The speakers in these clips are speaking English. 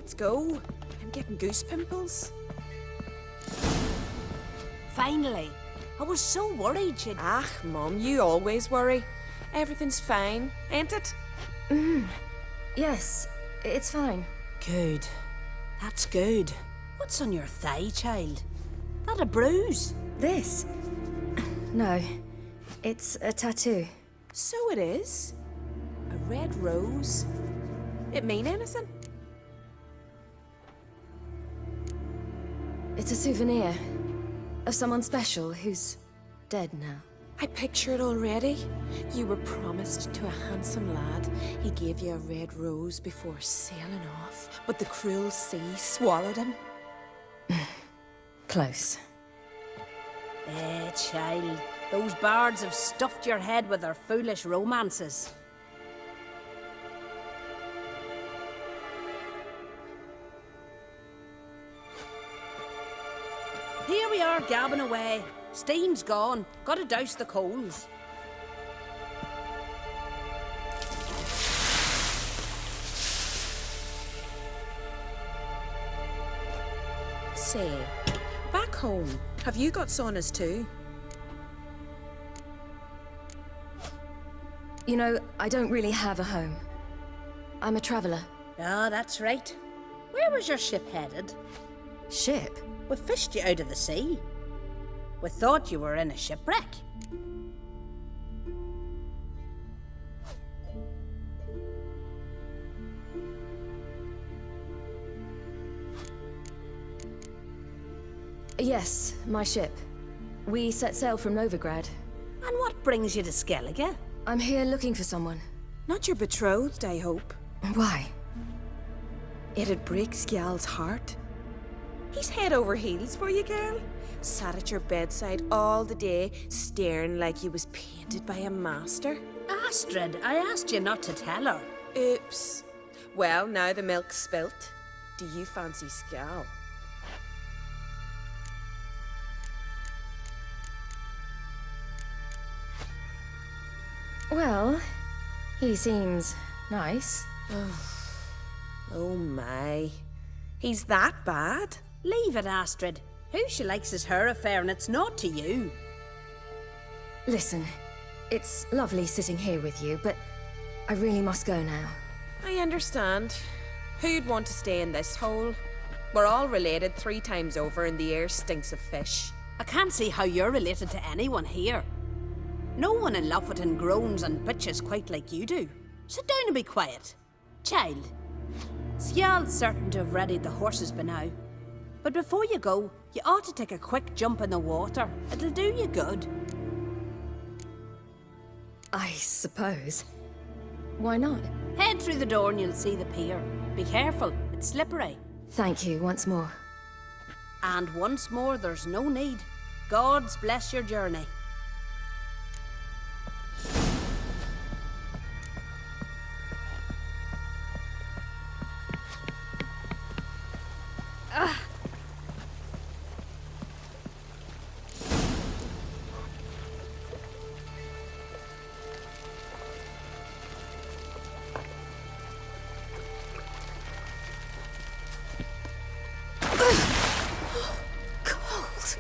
Let's go. I'm getting goose pimples. Finally. I was so worried she'd... Ah, Mum, you always worry. Everything's fine, ain't it? Yes, it's fine. Good. That's good. What's on your thigh, child? That a bruise? This? No, it's a tattoo. So it is. A red rose. It mean anything? It's a souvenir of someone special who's dead now. I picture it already. You were promised to a handsome lad. He gave you a red rose before sailing off, but the cruel sea swallowed him. Close. Child. Those bards have stuffed your head with their foolish romances. Here we are gabbing away. Steam's gone. Gotta douse the coals. Say, back home, have you got saunas too? You know, I don't really have a home. I'm a traveler. Ah, that's right. Where was your ship headed? Ship? We fished you out of the sea. We thought you were in a shipwreck. Yes, my ship. We set sail from Novigrad. And what brings you to Skellige? I'm here looking for someone. Not your betrothed, I hope. Why? It'd break Skjal's heart. He's head over heels for you, girl. Sat at your bedside all the day, staring like he was painted by a master. Astrid, I asked you not to tell her. Oops. Well, now the milk's spilt. Do you fancy Skjal? Well, he seems nice. Oh my. He's that bad? Leave it, Astrid. Who she likes is her affair, and it's not to you. Listen, it's lovely sitting here with you, but I really must go now. I understand. Who'd want to stay in this hole? We're all related 3 times over and the air stinks of fish. I can't see how you're related to anyone here. No one in Lufferton groans and bitches quite like you do. Sit down and be quiet. Child, Skjal's certain to have readied the horses by now. But before you go, you ought to take a quick jump in the water. It'll do you good. I suppose. Why not? Head through the door and you'll see the pier. Be careful, it's slippery. Thank you once more. And once more, there's no need. God's bless your journey. Cold.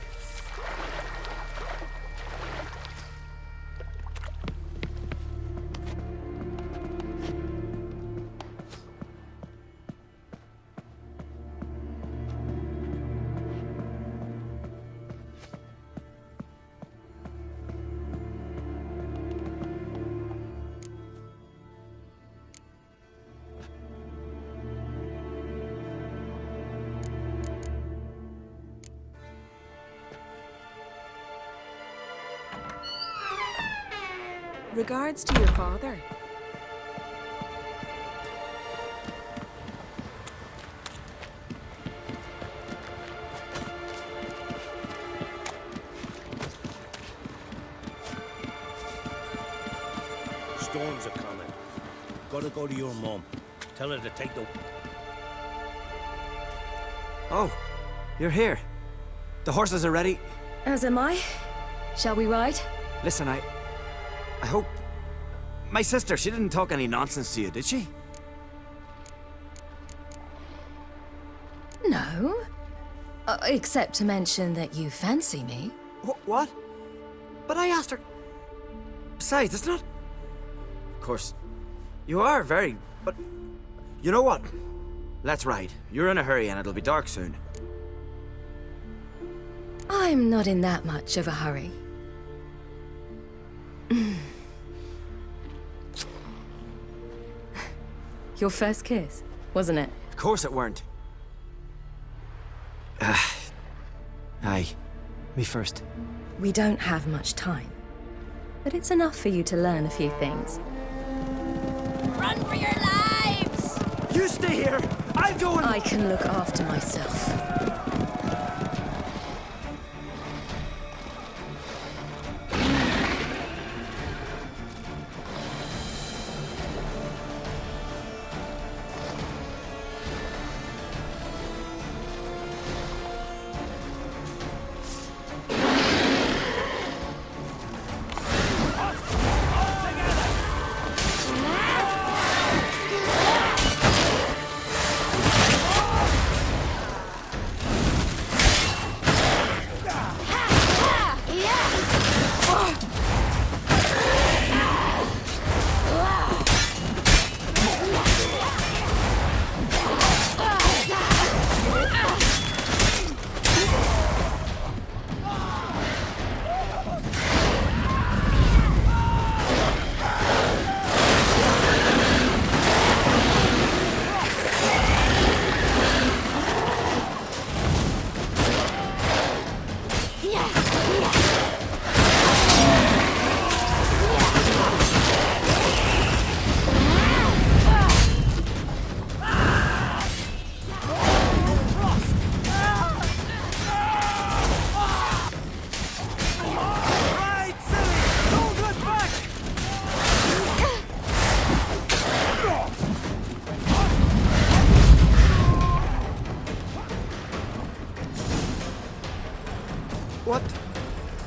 Regards to your father. Storms are coming. Gotta go to your mum. Tell her to take the... Oh, you're here. The horses are ready. As am I. Shall we ride? Listen, I hope... My sister, she didn't talk any nonsense to you, did she? Except to mention that you fancy me. What? But I asked her... Besides, it's not... Of course, you are very... But... You know what? Let's ride. You're in a hurry and it'll be dark soon. I'm not in that much of a hurry. Your first kiss, wasn't it? Of course it weren't. Aye. Me first. We don't have much time. But it's enough for you to learn a few things. Run for your lives! You stay here! I'll go and... I can look after myself.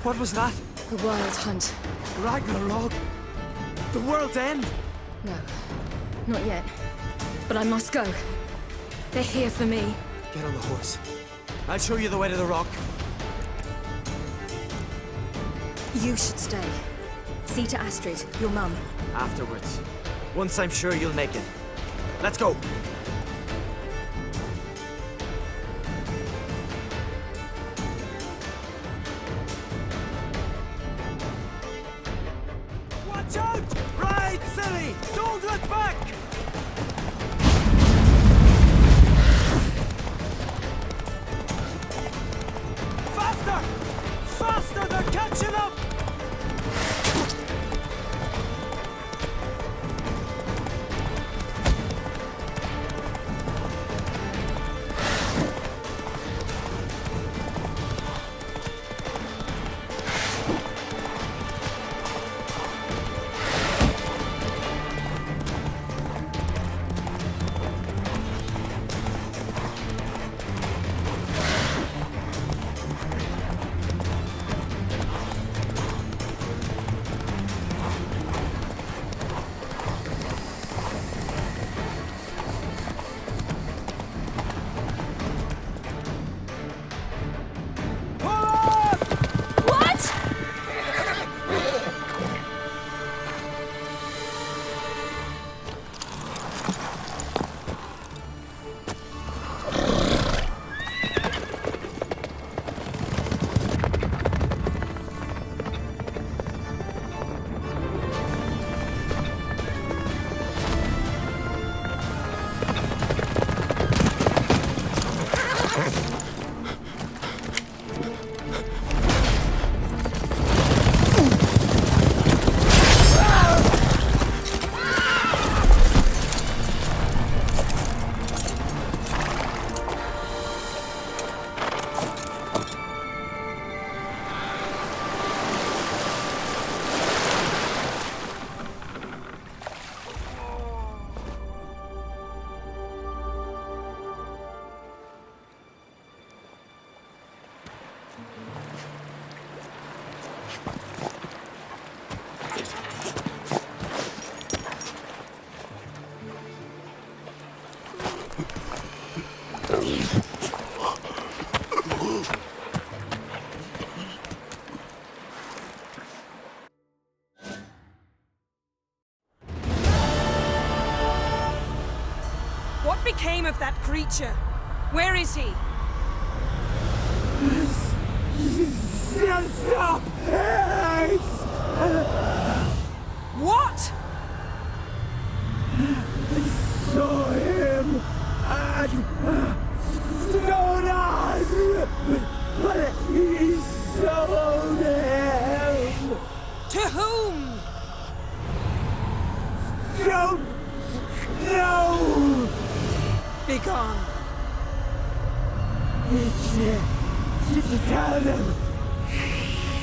What was that? The Wild Hunt. Ragnarok? The world's end? No, not yet. But I must go. They're here for me. Get on the horse. I'll show you the way to the rock. You should stay. See to Astrid, your mum. Afterwards. Once I'm sure you'll make it. Let's go. Watch out! Ride, Ciri! Don't look back! Faster! Faster! They're catching up! became of that creature? Where is he? Stop! What? Saw him at Stone, but he sold him. To whom? Don't know. Begone. Tell them.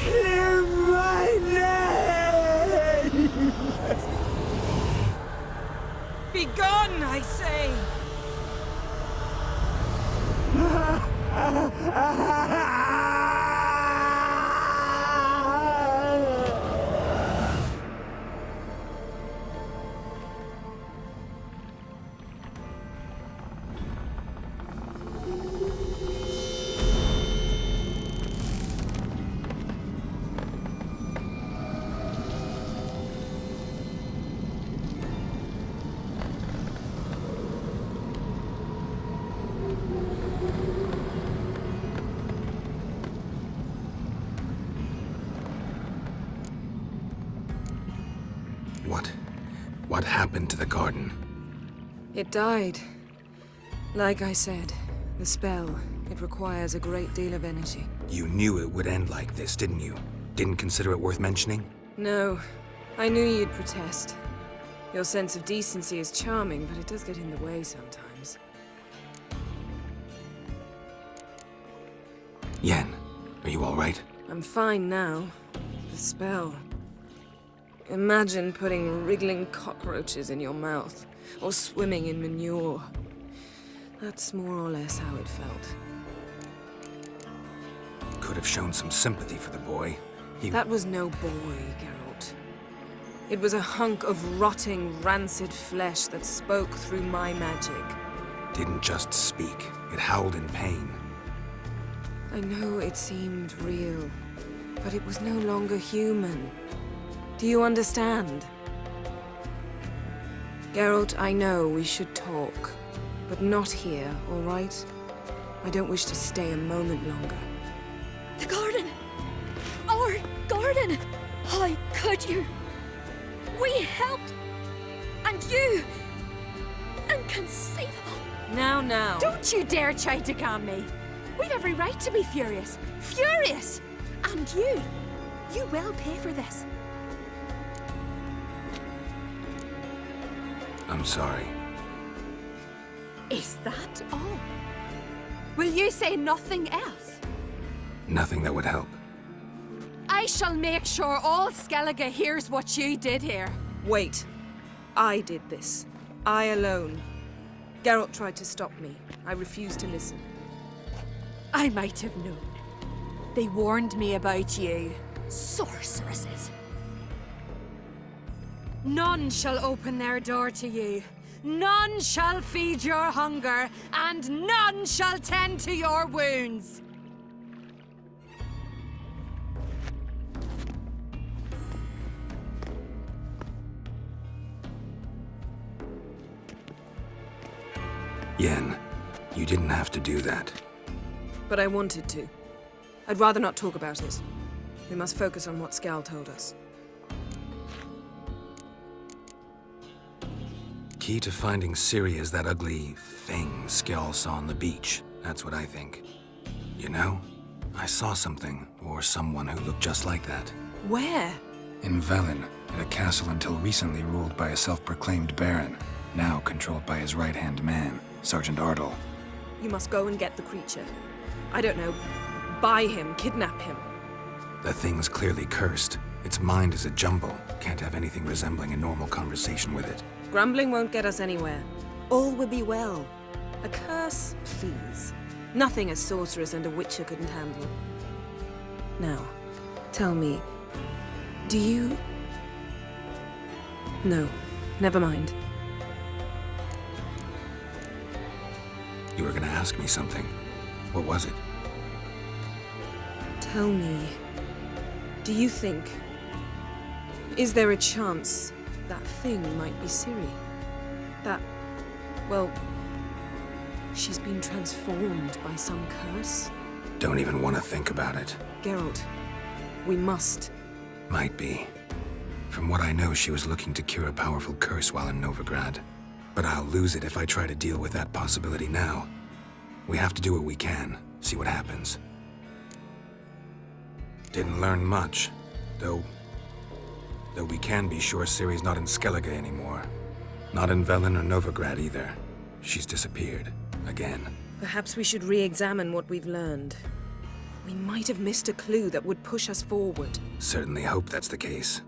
Clear my name. Begone, I say! What happened to the garden? It died. Like I said, the spell, it requires a great deal of energy. You knew it would end like this, didn't you? Didn't consider it worth mentioning? No, I knew you'd protest. Your sense of decency is charming, but it does get in the way sometimes. Yen, are you all right? I'm fine now. The spell. Imagine putting wriggling cockroaches in your mouth, or swimming in manure. That's more or less how it felt. Could have shown some sympathy for the boy. That was no boy, Geralt. It was a hunk of rotting, rancid flesh that spoke through my magic. Didn't just speak. It howled in pain. I know it seemed real, but it was no longer human. Do you understand? Geralt, I know we should talk, but not here, all right? I don't wish to stay a moment longer. The garden! Our garden! How could you? We helped! And you! Inconceivable! Now. Don't you dare try to calm me! We've every right to be furious! Furious! And you will pay for this. I'm sorry. Is that all? Will you say nothing else? Nothing that would help. I shall make sure all Skellige hears what you did here. Wait. I did this. I alone. Geralt tried to stop me. I refused to listen. I might have known. They warned me about you. Sorceresses. None shall open their door to you. None shall feed your hunger, and none shall tend to your wounds. Yen, you didn't have to do that. But I wanted to. I'd rather not talk about it. We must focus on what Skjal told us. Key to finding Ciri is that ugly thing Skjal saw on the beach. That's what I think. You know, I saw something, or someone who looked just like that. Where? In Velen, in a castle until recently ruled by a self-proclaimed baron, now controlled by his right-hand man, Sergeant Ardle. You must go and get the creature. I don't know, buy him, kidnap him. The thing's clearly cursed. Its mind is a jumble. Can't have anything resembling a normal conversation with it. Grumbling won't get us anywhere. All will be well. A curse, please. Nothing a sorceress and a witcher couldn't handle. Now, tell me, do you... No, never mind. You were gonna ask me something. What was it? Tell me, do you think... Is there a chance that thing might be Ciri? That, well, She's been transformed by some curse. Don't even want to think about it. Geralt, we must. Might be. From what I know, she was looking to cure a powerful curse while in Novigrad. But I'll lose it if I try to deal with that possibility now. We have to do what we can, see what happens. Didn't learn much, though we can be sure Ciri's not in Skellige anymore. Not in Velen or Novigrad either. She's disappeared. Again. Perhaps we should re-examine what we've learned. We might have missed a clue that would push us forward. Certainly hope that's the case.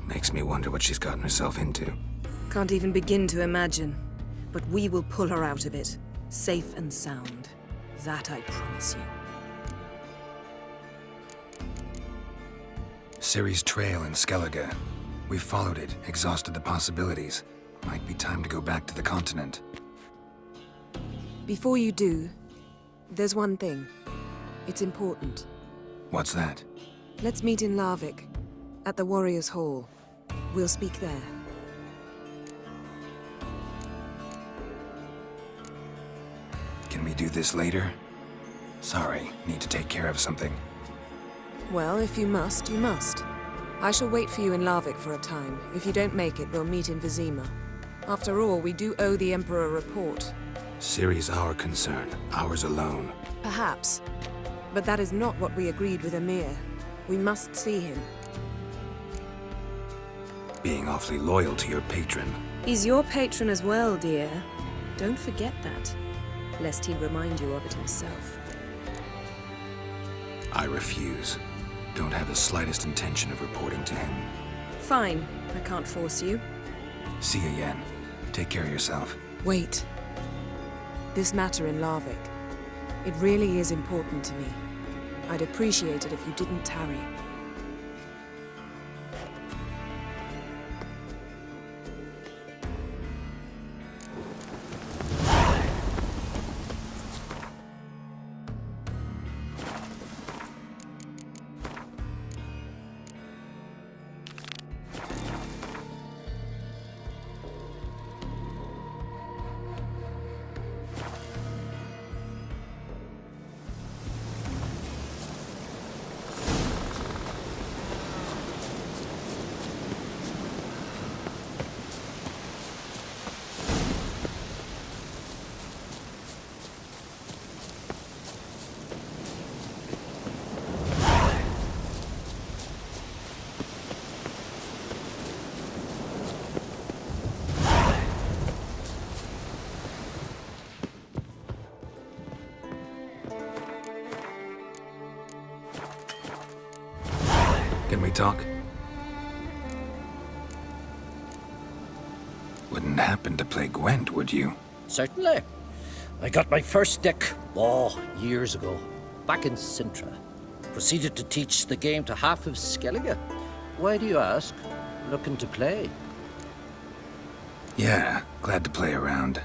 Makes me wonder what she's gotten herself into. Can't even begin to imagine. But we will pull her out of it. Safe and sound. That I promise you. Ciri's trail in Skellige. We've followed it, exhausted the possibilities. Might be time to go back to the continent. Before you do, there's one thing. It's important. What's that? Let's meet in Larvik, at the Warriors' Hall. We'll speak there. Can we do this later? Sorry, need to take care of something. Well, if you must, you must. I shall wait for you in Larvik for a time. If you don't make it, we'll meet in Vizima. After all, we do owe the Emperor a report. Ciri's our concern, ours alone. Perhaps. But that is not what we agreed with Emir. We must see him. Being awfully loyal to your patron. He's your patron as well, dear. Don't forget that, lest he remind you of it himself. I refuse. Don't have the slightest intention of reporting to him. Fine. I can't force you. See you, Yen. Take care of yourself. Wait. This matter in Larvik. It really is important to me. I'd appreciate it if you didn't tarry. Can we talk? Wouldn't happen to play Gwent, would you? Certainly. I got my first deck, years ago, back in Sintra. Proceeded to teach the game to half of Skellige. Why do you ask? Looking to play? Yeah, glad to play around.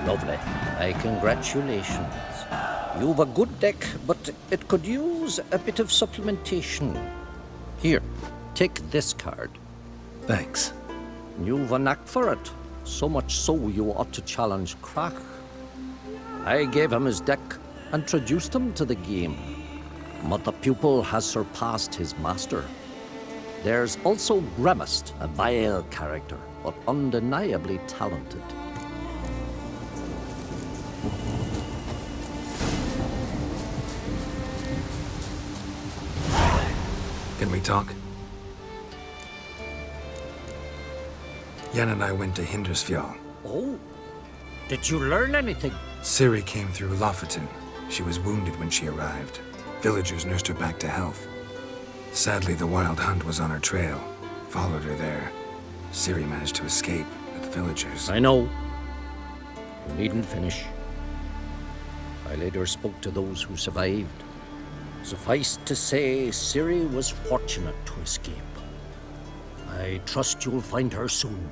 Lovely. My congratulations. You've a good deck, but it could use a bit of supplementation. Here, take this card. Thanks. You've a knack for it. So much so you ought to challenge Krach. I gave him his deck, introduced him to the game. But the pupil has surpassed his master. There's also Gramist, a vile character, but undeniably talented. Can we talk? Yen and I went to Hindersfjall. Oh, did you learn anything? Ciri came through Lofoten. She was wounded when she arrived. Villagers nursed her back to health. Sadly, the Wild Hunt was on her trail. Followed her there. Ciri managed to escape, but the villagers... I know. You needn't finish. I later spoke to those who survived. Suffice to say, Ciri was fortunate to escape. I trust you'll find her soon.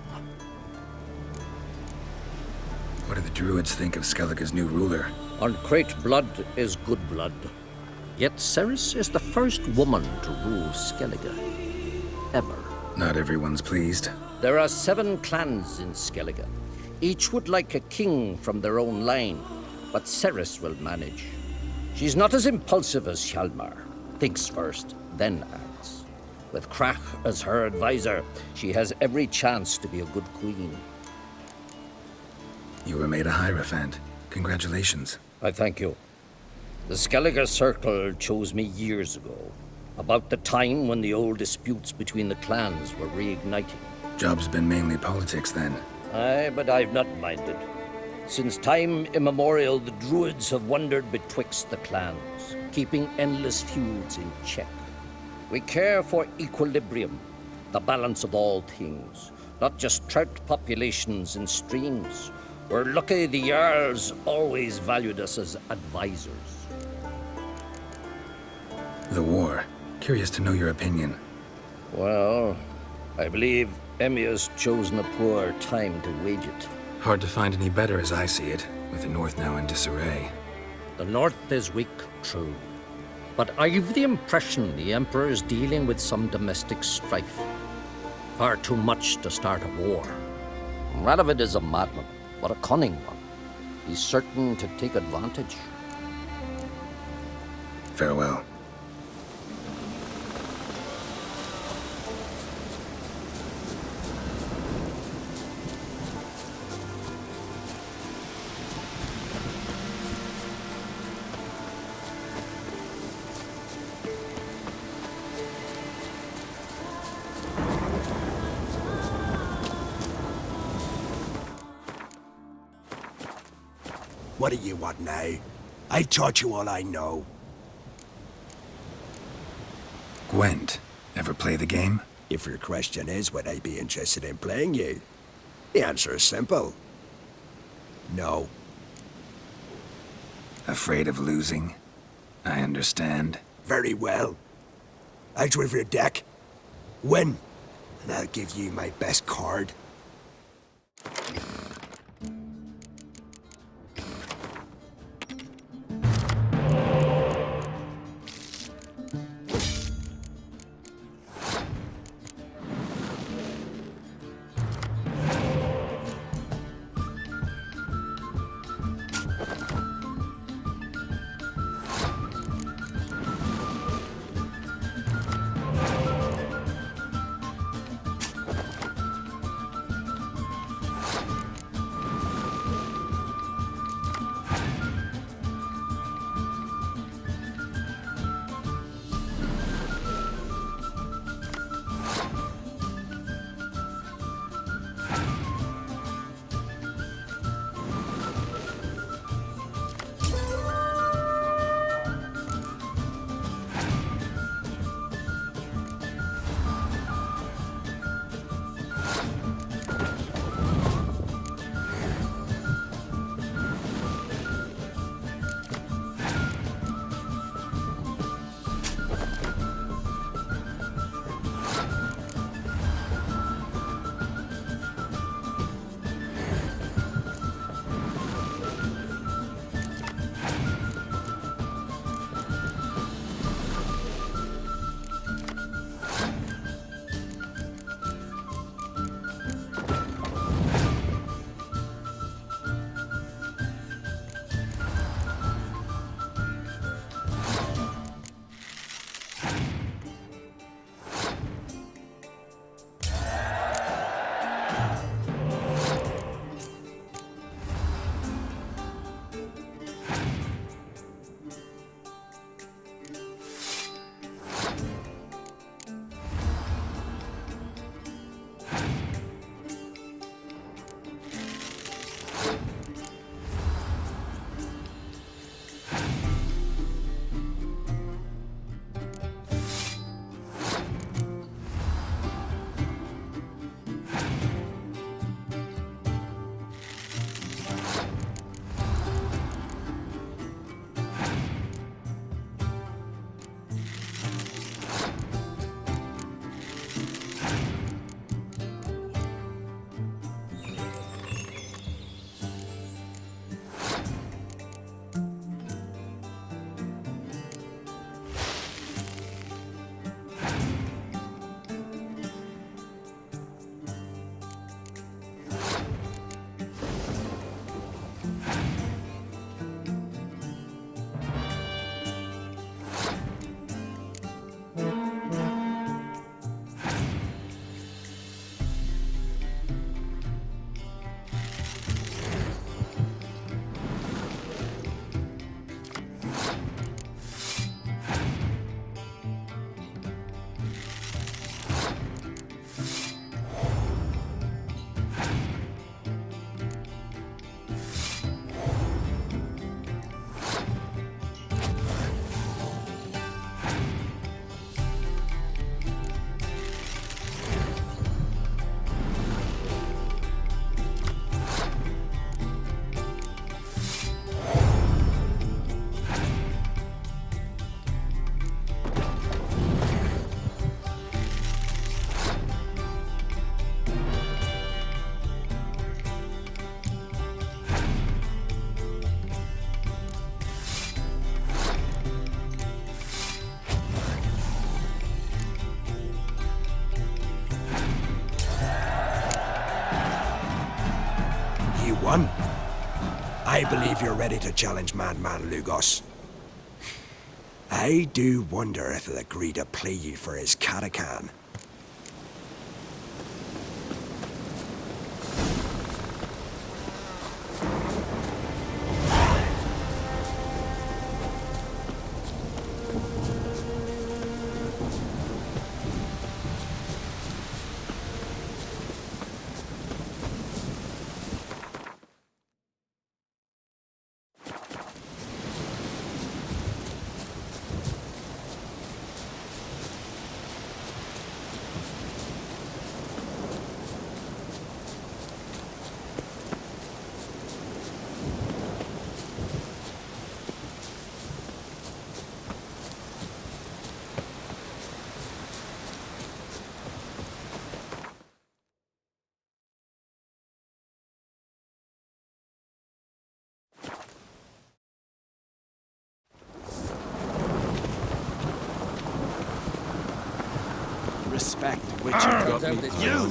What do the druids think of Skellige's new ruler? Uncrate blood is good blood. Yet Ceres is the first woman to rule Skellige. Ever. Not everyone's pleased. There are 7 clans in Skellige. Each would like a king from their own line, but Ceres will manage. She's not as impulsive as Hjalmar. Thinks first, then acts. With Krach as her advisor, she has every chance to be a good queen. You were made a Hierophant. Congratulations. I thank you. The Skellige Circle chose me years ago, about the time when the old disputes between the clans were reigniting. Job's been mainly politics then. Aye, but I've not minded. Since time immemorial, the druids have wandered betwixt the clans, keeping endless feuds in check. We care for equilibrium, the balance of all things, not just trout populations and streams. We're lucky the Jarls always valued us as advisors. The war. Curious to know your opinion. Well, I believe Emmia's chosen a poor time to wage it. Hard to find any better as I see it, with the North now in disarray. The North is weak, true. But I've the impression the Emperor is dealing with some domestic strife. Far too much to start a war. Radovid is a madman, but a cunning one. He's certain to take advantage. Farewell. What do you want now? I've taught you all I know. Gwent. Ever play the game? If your question is, would I be interested in playing you? The answer is simple. No. Afraid of losing? I understand. Very well. Out with your deck. Win, and I'll give you my best card. you won. I believe you're ready to challenge Madman Lugos. I do wonder if he'll agree to play you for his catacan. Respect, Witcher got me. You!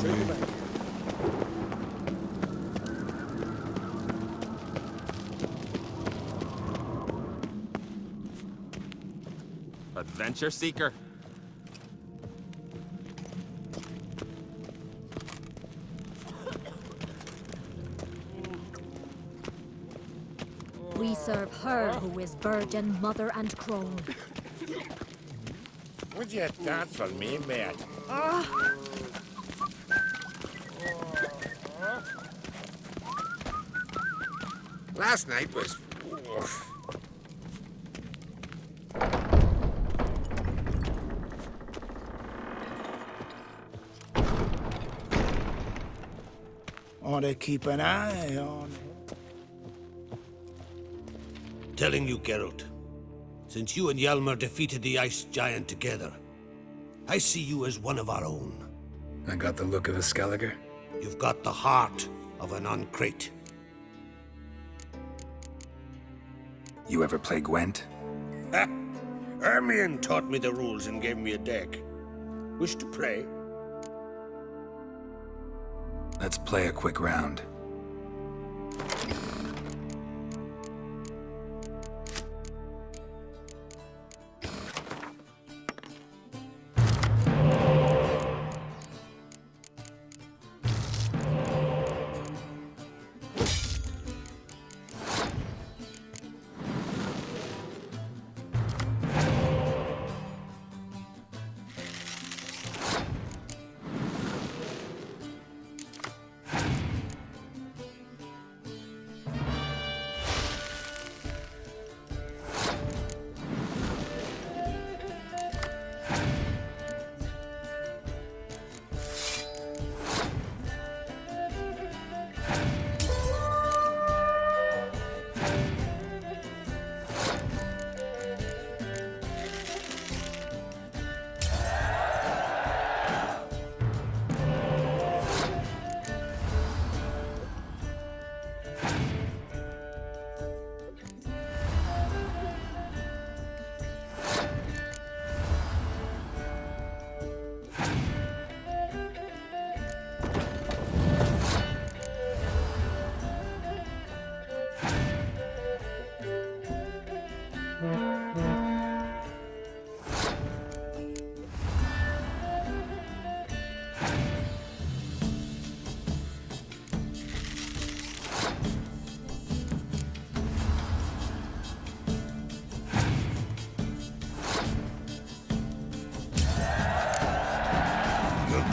Adventure seeker. We serve her who is virgin, mother, and crone. Would you dance for me, mate? Last night was... oof. Ought to keep an eye on. Telling you, Geralt. Since you and Hjalmar defeated the Ice Giant together, I see you as one of our own. I got the look of a Skelliger. You've got the heart of an Uncrate. You ever play Gwent? Ha! Ermion taught me the rules and gave me a deck. Wish to play? Let's play a quick round.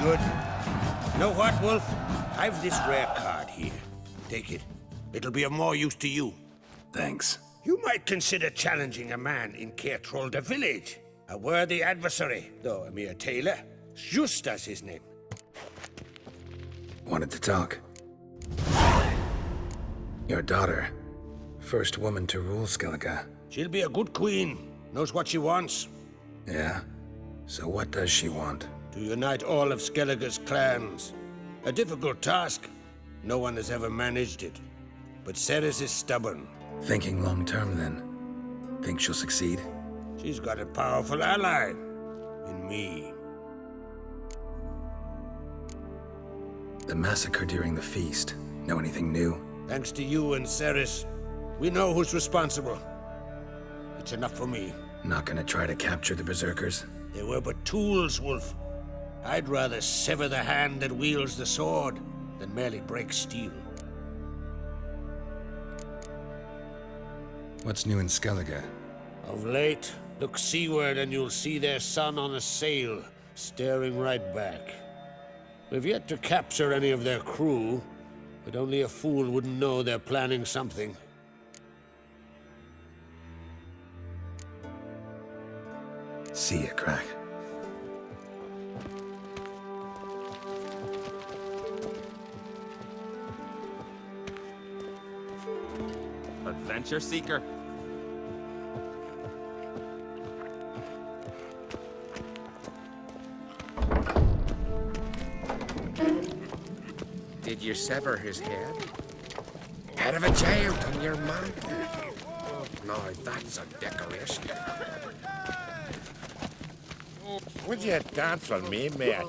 Good. Know what, Wolf? I've this rare card here. Take it. It'll be of more use to you. Thanks. You might consider challenging a man in Caertrolda village. A worthy adversary, though a mere tailor. Just as his name. Wanted to talk. Your daughter. First woman to rule Skellige. She'll be a good queen. Knows what she wants. Yeah? So what does she want? To unite all of Skellige's clans. A difficult task. No one has ever managed it. But Ceres is stubborn. Thinking long term, then. Think she'll succeed? She's got a powerful ally. In me. The massacre during the feast. Know anything new? Thanks to you and Ceres, we know who's responsible. It's enough for me. Not gonna try to capture the Berserkers? They were but tools, Wolf. I'd rather sever the hand that wields the sword than merely break steel. What's new in Skellige? Of late, look seaward and you'll see their sun on a sail, staring right back. We've yet to capture any of their crew, but only a fool wouldn't know they're planning something. See ya, Crack. Adventure seeker. Did you sever his head? Head of a giant on your mantle. Now that's a decoration. Would you dance for me, mate?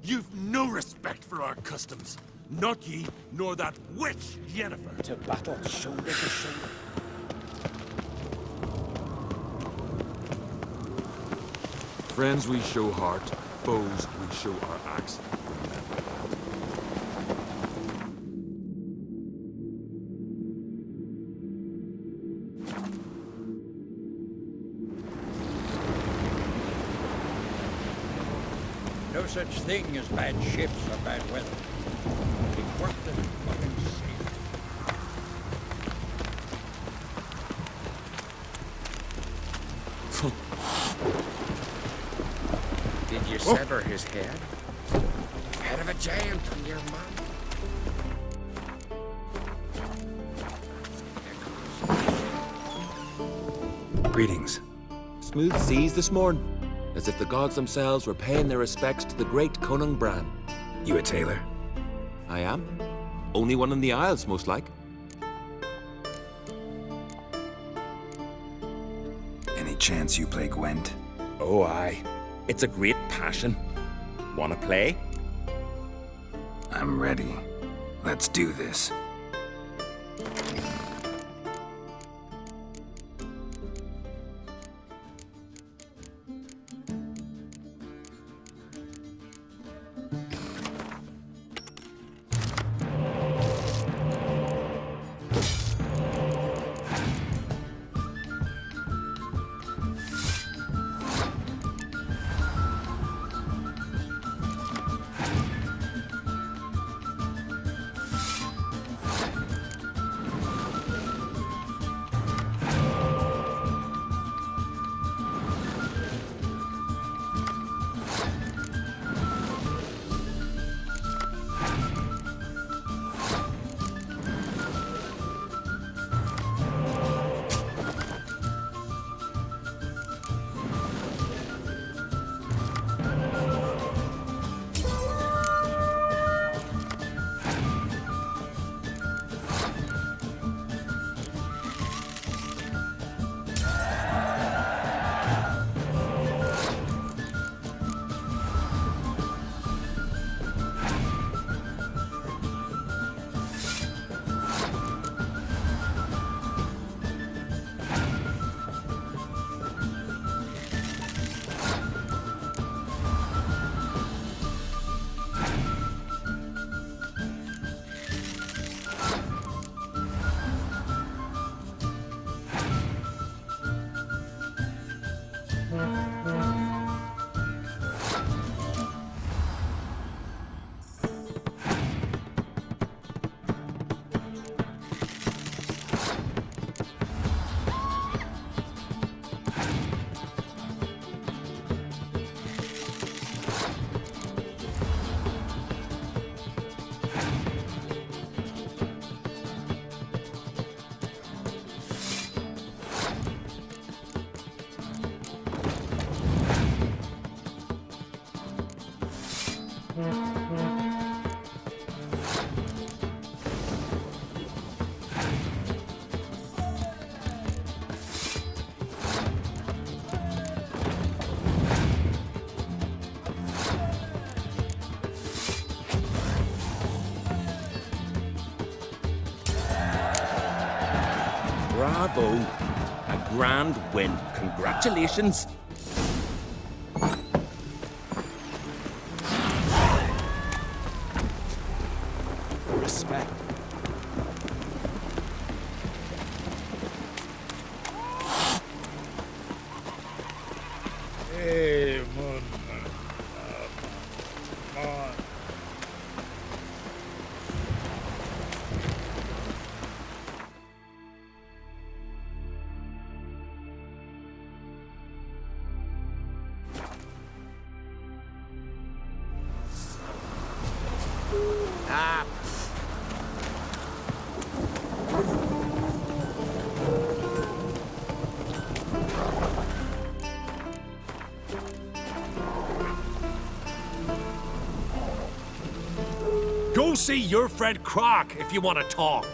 You've no respect for our customs. Not ye, nor that witch, Yennefer. To battle shoulder to shoulder. Friends we show heart, foes we show our axe. No such thing as bad ships or bad weather. It's worth the fucking sea. Did you sever his head? Head of a giant on your mantle. Greetings. Smooth seas this morn, as if the gods themselves were paying their respects to the great Conung Bran. You a tailor? I am. Only one in the Isles, most like. Any chance you play Gwent? Oh, aye. It's a great passion. Wanna play? I'm ready. Let's do this. Bravo. A grand win. Congratulations. Respect. Hey, mon. Ah. Go see your friend Croc if you want to talk.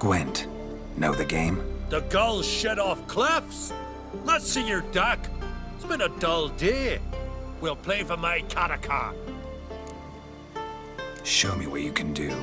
Gwent. Know the game? The gulls shed off cliffs. Let's see your duck. It's been a dull day. We'll play for my catacomb. Show me what you can do.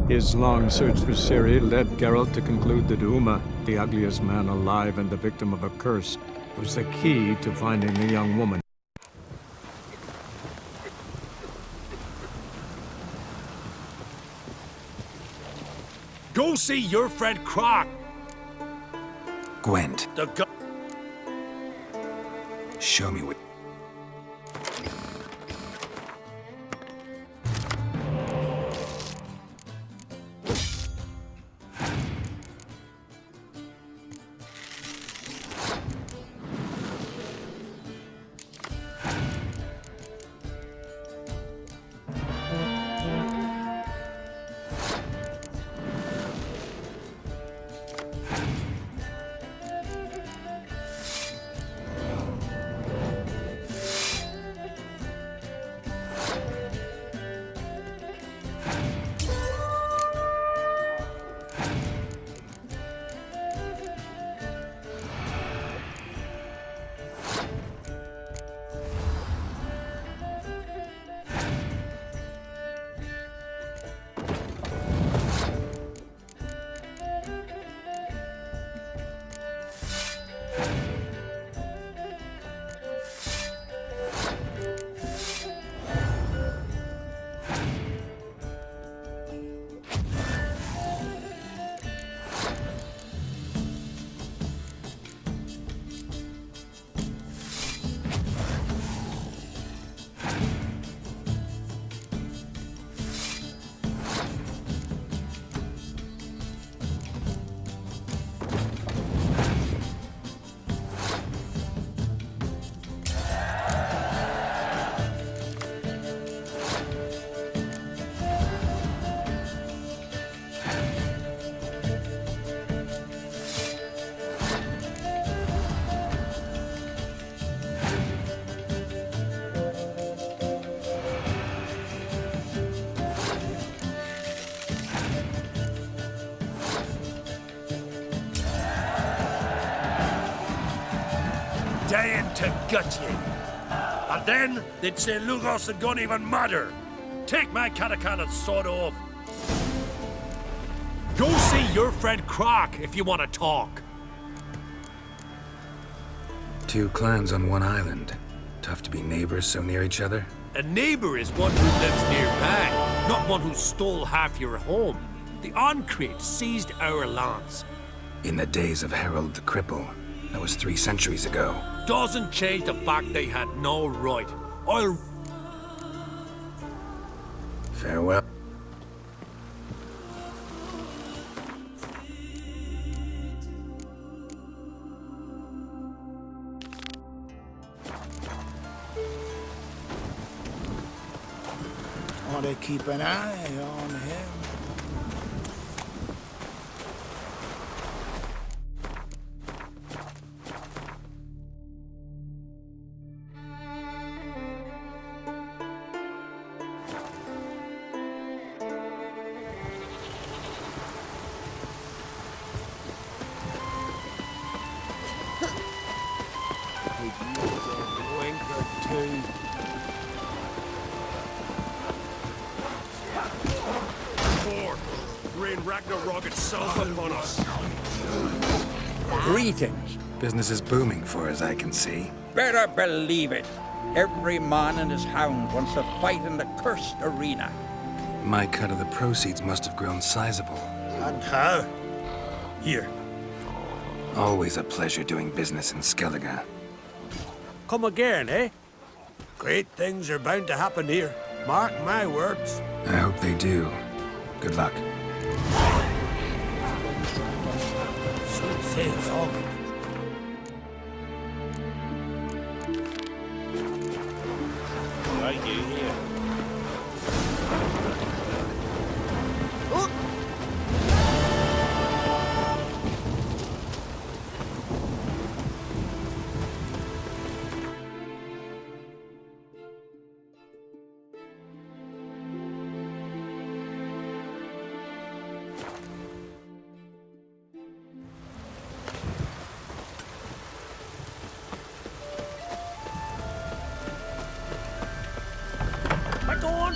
His long search for Ciri led Geralt to conclude that Uma, the ugliest man alive and the victim of a curse, was the key to finding the young woman. Go see your friend Croc. Gwent. The gu- Show me what... dying to gut ye. And then they'd say Lugos and gun even madder. Take my catacana sword off. Go see your friend Croc if you want to talk. 2 clans on one island. Tough to be neighbors so near each other. A neighbor is one who lives nearby, not one who stole half your home. The Oncrate seized our lands. In the days of Harold the Cripple. That was 3 centuries ago. Doesn't change the fact they had no right. I'll... Farewell. Want to keep an eye on him. Ragnarok itself upon us. Greetings. Business is booming for as I can see. Better believe it. Every man and his hound wants to fight in the cursed arena. My cut of the proceeds must have grown sizable. And how? Here. Always a pleasure doing business in Skellige. Come again, eh? Great things are bound to happen here. Mark my words. I hope they do. Good luck. Sweet sails all. Right, you here.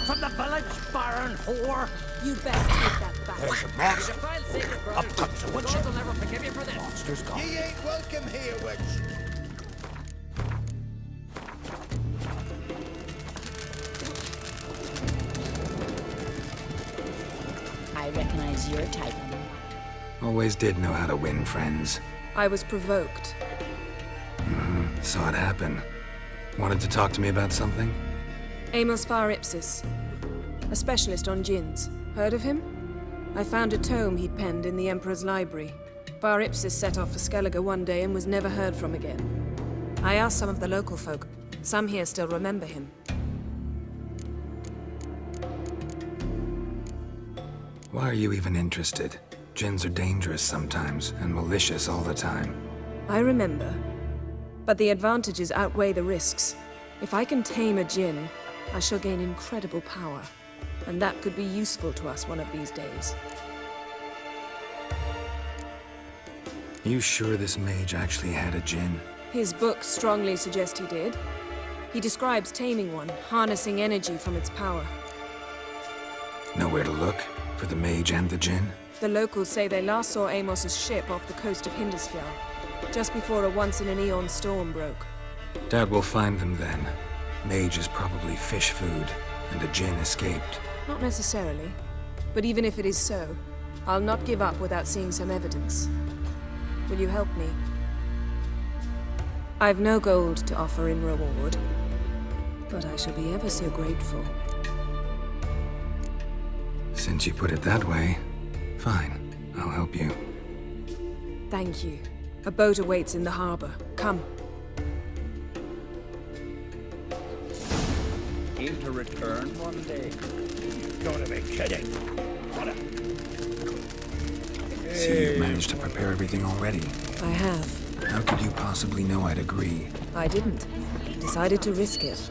From the village, Baron whore! You best take that back. There's a monster. Up comes the witch. God will never forgive you for this. Monster's gone. Ye ain't welcome here, witch. I recognize your type. Always did know how to win friends. I was provoked. Saw it happen. Wanted to talk to me about something? Amos Far Ipsis, a specialist on djinns. Heard of him? I found a tome he'd penned in the Emperor's library. Far Ipsis set off for Skellige one day and was never heard from again. I asked some of the local folk. Some here still remember him. Why are you even interested? Djinns are dangerous sometimes, and malicious all the time. I remember. But the advantages outweigh the risks. If I can tame a djinn, I shall gain incredible power. And that could be useful to us one of these days. You sure this mage actually had a djinn? His books strongly suggest he did. He describes taming one, harnessing energy from its power. Nowhere to look for the mage and the djinn? The locals say they last saw Amos's ship off the coast of Hindisfjall, just before a once-in-an-eon storm broke. Doubt we'll find them then. Mage is probably fish food, and the djinn escaped. Not necessarily. But even if it is so, I'll not give up without seeing some evidence. Will you help me? I've no gold to offer in reward, but I shall be ever so grateful. Since you put it that way, fine. I'll help you. Thank you. A boat awaits in the harbor. Come. Aim to return one day. You've got to be kidding. What a... See, you've managed to prepare everything already. I have. How could you possibly know I'd agree? I didn't. Decided to risk it.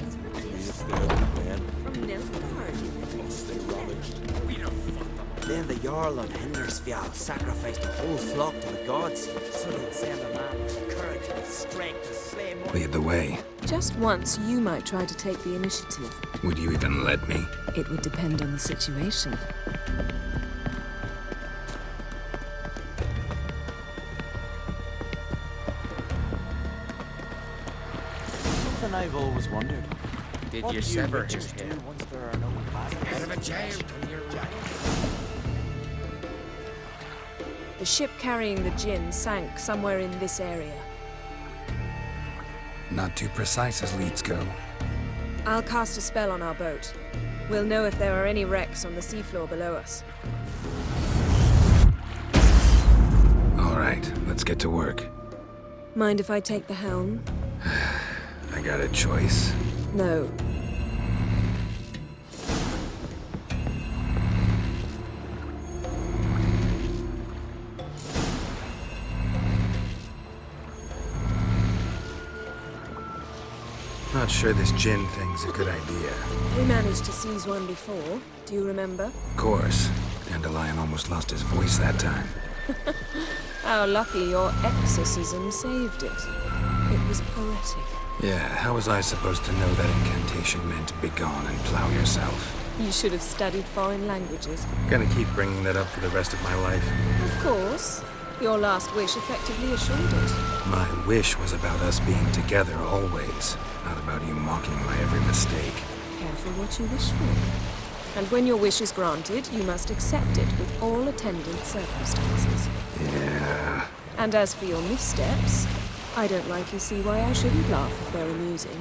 Then the Jarl of Hindisfjall sacrificed a whole flock to the gods, so they'd send a man with courage and strength to slay more Lead the way. Just once, you might try to take the initiative. Would you even let me? It would depend on the situation. Something I've always wondered. Did What you do sever witches his do head? once there are no classes? Head of a jail on your mind. The ship carrying the gin sank somewhere in this area. Not too precise as leads go. I'll cast a spell on our boat. We'll know if there are any wrecks on the seafloor below us. All right, let's get to work. Mind if I take the helm? I got a choice. No. Not sure this gin thing's a good idea. We managed to seize one before. Do you remember? Of course. Dandelion almost lost his voice that time. How lucky your exorcism saved it. It was poetic. Yeah, how was I supposed to know that incantation meant begone and plow yourself? You should have studied foreign languages. Gonna keep bringing that up for the rest of my life. Of course. Your last wish effectively assured it. My wish was about us being together always, not about you mocking my every mistake. Careful what you wish for. And when your wish is granted, you must accept it with all attendant circumstances. Yeah. And as for your missteps, I don't likely see why I shouldn't laugh if they're amusing.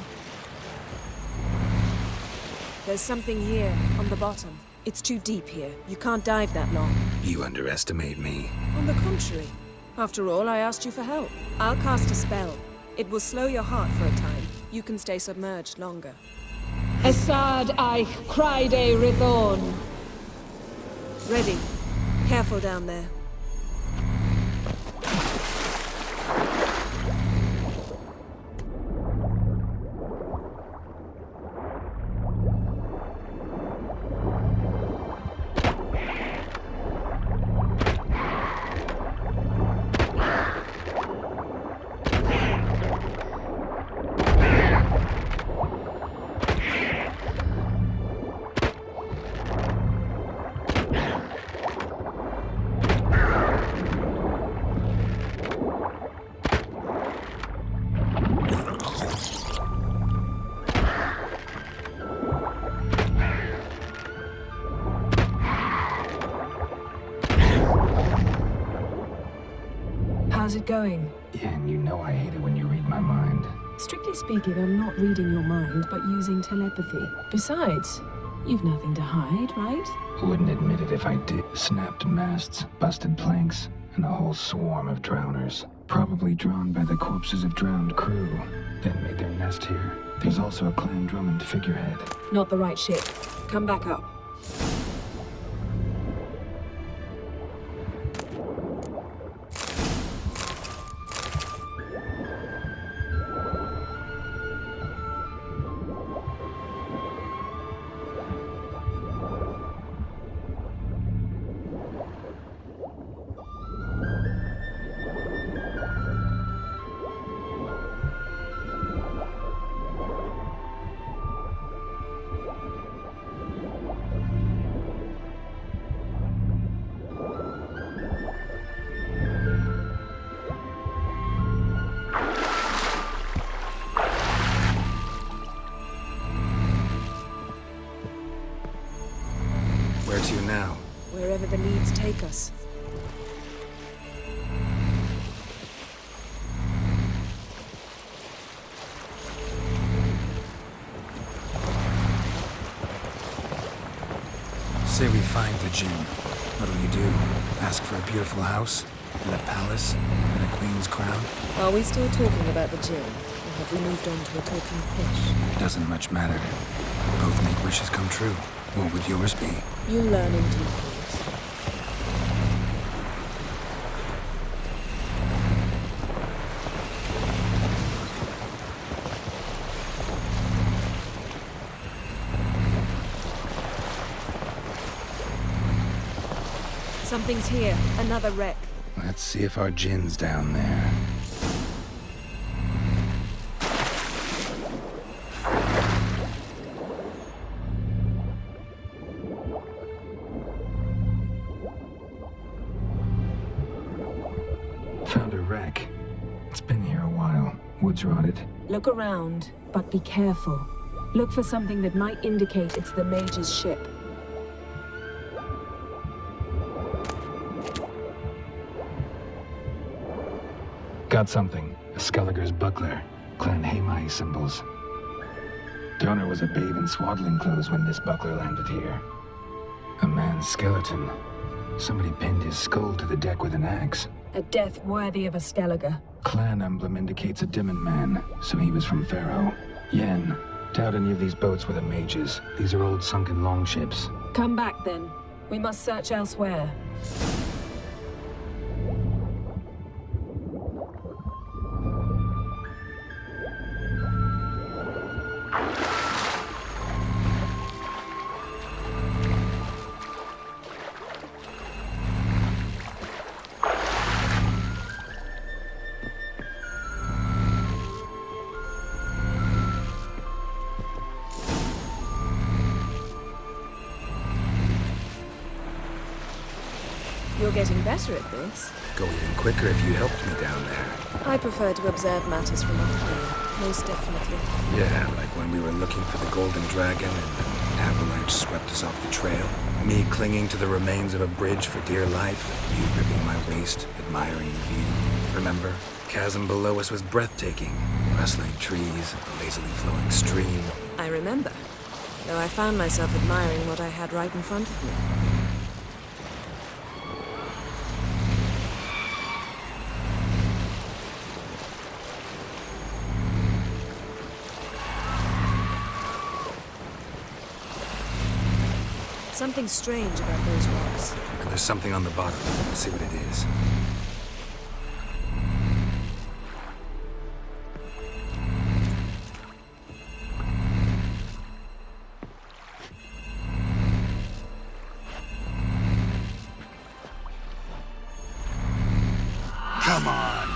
There's something here, on the bottom. It's too deep here. You can't dive that long. You underestimate me. On the contrary. After all, I asked you for help. I'll cast a spell. It will slow your heart for a time. You can stay submerged longer. Assad I cried a Rithorn. Ready. Careful down there. How's it going? Yeah, and you know I hate it when you read my mind. Strictly speaking, I'm not reading your mind, but using telepathy. Besides, you've nothing to hide, right? Wouldn't admit it if I did. Snapped masts, busted planks, and a whole swarm of drowners. Probably drawn by the corpses of drowned crew that made their nest here. There's also a clan Drummond figurehead. Not the right ship. Come back up. Where to now? Wherever the leads take us. Say we find the gem. What'll you do? Ask for a beautiful house? And a palace? And a queen's crown? Are we still talking about the gin? Or have we moved on to a talking fish? Doesn't much matter. Both make wishes come true. What would yours be? You'll learn in due course. Something's here. Another wreck. Let's see if our gin's down there. What's rotted? Look around, but be careful. Look for something that might indicate it's the mage's ship. Got something. A Skelliger's buckler. Clan Hamai symbols. Donor was a babe in swaddling clothes when this buckler landed here. A man's skeleton. Somebody pinned his skull to the deck with an axe. A death worthy of a Skelliger. Clan emblem indicates a Dimmen man, so he was from Pharaoh. Yen, doubt any of these boats were the mages. These are old sunken longships. Come back then. We must search elsewhere. You're getting better at this. Go even quicker if you helped me down there. I prefer to observe matters from up here, most definitely. Yeah, like when we were looking for the Golden Dragon and an avalanche swept us off the trail. Me clinging to the remains of a bridge for dear life. You gripping my waist, admiring the view. Remember? Chasm below us was breathtaking. Rustling trees, a lazily flowing stream. I remember, though I found myself admiring what I had right in front of me. Something strange about those rocks. And there's something on the bottom. Let's see what it is. Come on.